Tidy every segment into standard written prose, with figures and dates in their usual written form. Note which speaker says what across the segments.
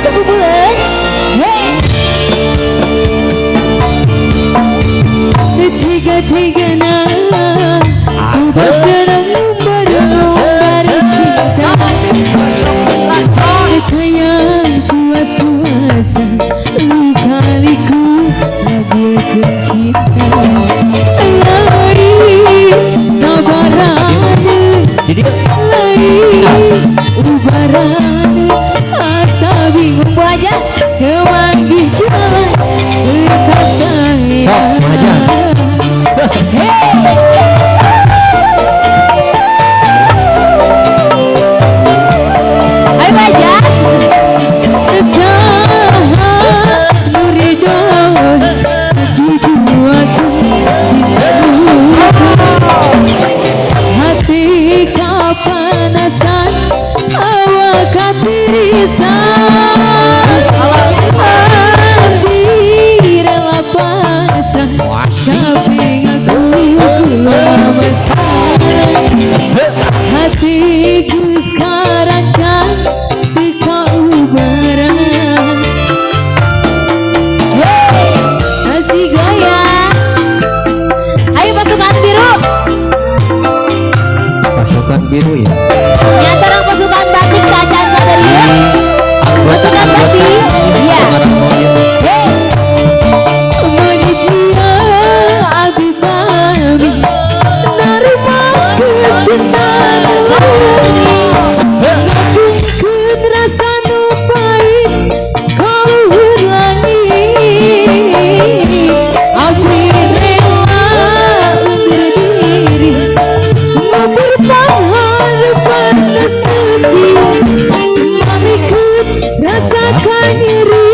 Speaker 1: tunggu bulan. Tiga-tiga aku bersenang bareng cinta. Sayang puas-puasa kali-ku lagi kecinta. Lari sabaran, lari ubaran, asa bingung aja kemang di jalan berkasih. Hatiku sekarang cantik kau barang. Masih goyang. Ayo pasukan biru.
Speaker 2: Pasukan biru ya.
Speaker 1: Ya sarang pasukan batik kacan Badaria. Pasukan batik. Iya. Manusia abi mami nerima kecintaan. Ngabungkeun rasa nu pahit kaluhur langit. Abdi rela undur diri ngabur pangharpan suci. Marikeun rasakan nyeri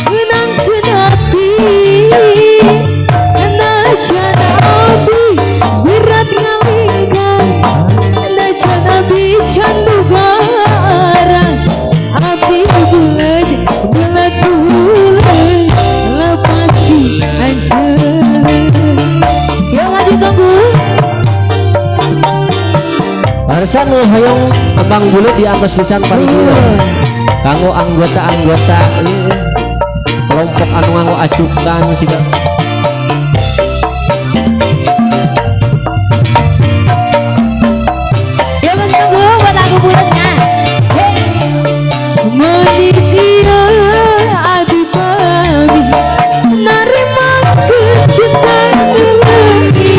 Speaker 1: ngeunangkeun hati. Najan abdi berat ngalingkan, najan abdi can bogara. Abdi bulet bulet lepas dihancur. Yuk masih tunggu.
Speaker 2: Barusan nu hoyong Abang Bule di atas pisan paling kanggo anggota-anggota kelompok anu nganggo acukan siga.
Speaker 1: Ya mas tunggu buat lagu bulatnya. Manusia abi mami nerima kecintaan lagi.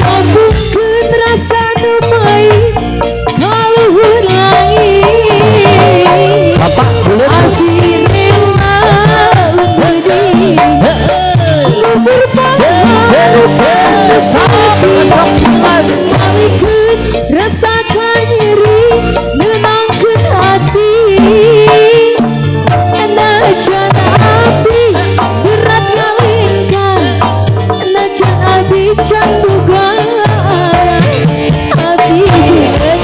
Speaker 1: Ngabungkeun rasa nu pahit kaluhur langit.
Speaker 2: Bapak Bule
Speaker 1: Abdi rela undur diri ngabur pangharpan suci. Marikeun rasakan nyeri ngeunangkeun hati. Najan abdi berat ngalingkan, najan abdi can bogara. Abdi bulet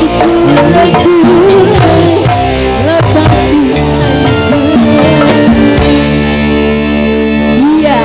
Speaker 1: lepas dihancur. Iya.